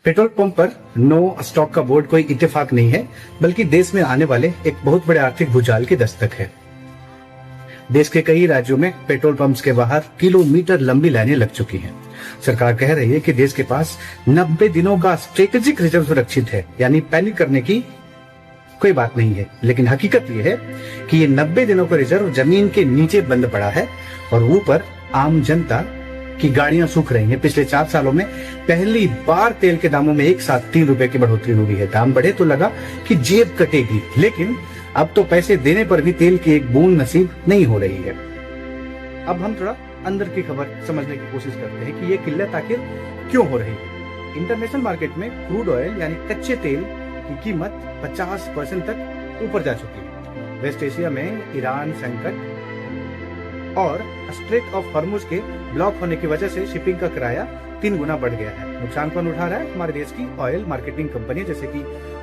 Petrol pump पर no stock का board कोई इत्तेफाक नहीं है, बल्कि देश में आने वाले एक बहुत बड़े आर्थिक भूचाल की दस्तक है। देश के कई राज्यों में पेट्रोल पंप्स के बाहर किलोमीटर लंबी लाइनें लग चुकी हैं। सरकार कह रही है कि देश के पास 90 दिनों का स्ट्रेटेजिक रिजर्व सुरक्षित है, यानी पैनिक करने की कोई बात नहीं है। लेकिन हकीकत यह है कि ये 90 दिनों का रिजर्व जमीन के नीचे बंद पड़ा है और ऊपर आम जनता की गाड़ियां सूख रही हैं। पिछले 4 सालों में पहली बार तेल के दामों में एक साथ 3 रुपए की बढ़ोतरी हुई है। दाम बढ़े तो लगा कि जेब कटेगी, लेकिन अब तो पैसे देने पर भी तेल की एक बूंद नसीब नहीं हो रही है। अब हम थोड़ा अंदर की खबर समझने की कोशिश करते हैं कि ये किल्लत आखिर क्यों हो रही है। इंटरनेशनल मार्केट में क्रूड ऑयल यानी कच्चे तेल की कीमत 50% तक ऊपर जा चुकी है। वेस्ट एशिया में ईरान संकट और स्ट्रेट ऑफ हॉर्मुज के ब्लॉक होने की वजह से शिपिंग का किराया 3 गुना बढ़ गया है। नुकसान कौन उठा रहा है? हमारे देश की ऑयल मार्केटिंग कंपनी जैसे कि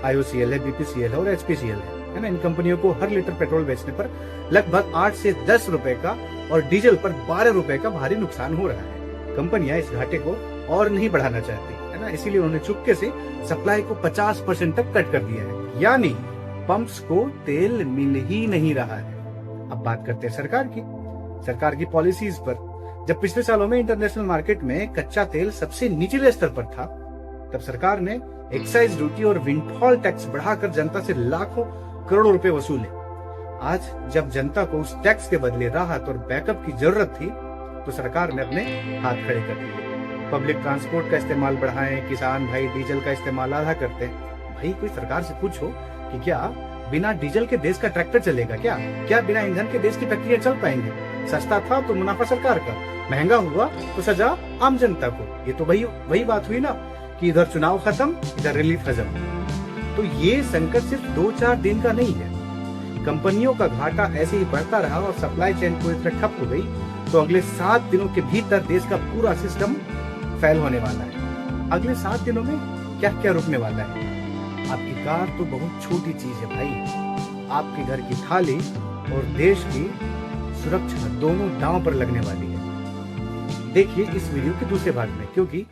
IOCL है, BPCL है और HPCL है ना। इन कंपनियों को हर लीटर पेट्रोल बेचने पर लगभग 8 से 10 रुपए का और डीजल पर 12 रुपए का भारी नुकसान हो रहा है। कंपनियां इस घाटे को और नहीं बढ़ाना चाहती है ना, इसीलिए उन्होंने चुपके से सप्लाई को 50% तक कट कर दिया है, यानी पंप्स को तेल मिल ही नहीं रहा है। अब बात करते हैं सरकार की पॉलिसीज पर। जब पिछले सालों में इंटरनेशनल मार्केट में कच्चा तेल सबसे निचले स्तर पर था, तब सरकार ने एक्साइज ड्यूटी और विंडफॉल टैक्स बढ़ाकर जनता से लाखों करोड़ों रुपए वसूले। आज जब जनता को उस टैक्स के बदले राहत और बैकअप की जरूरत थी, तो सरकार ने अपने हाथ खड़े कर दिए। पब्लिक ट्रांसपोर्ट का इस्तेमाल बढ़ाएं, किसान भाई डीजल का इस्तेमाल आधा करते हैं। भाई कोई सरकार से पूछो कि क्या बिना डीजल के देश का ट्रैक्टर चलेगा? क्या बिना ईंधन के देश की फैक्ट्रियां चल पाएंगी? सस्ता था तो मुनाफा सरकार का, महंगा हुआ तो सजा आम जनता को। ये तो वही बात हुई ना कि इधर चुनाव खत्म, इधर रिलीफ खत्म। तो ये संकट सिर्फ 2-4 दिन का नहीं है। कंपनियों का घाटा ऐसे ही बढ़ता रहा और सप्लाई चेन पूरी तरह ठप हो गई, तो अगले 7 दिनों के भीतर देश का पूरा सिस्टम फेल होने वाला है। अगले 7 दिनों में क्या क्या रुकने वाला है? आपकी कार तो बहुत छोटी चीज है भाई, आपके घर की थाली और देश की सुरक्षा दोनों दांव पर लगने वाली है। देखिए इस वीडियो के दूसरे भाग में, क्योंकि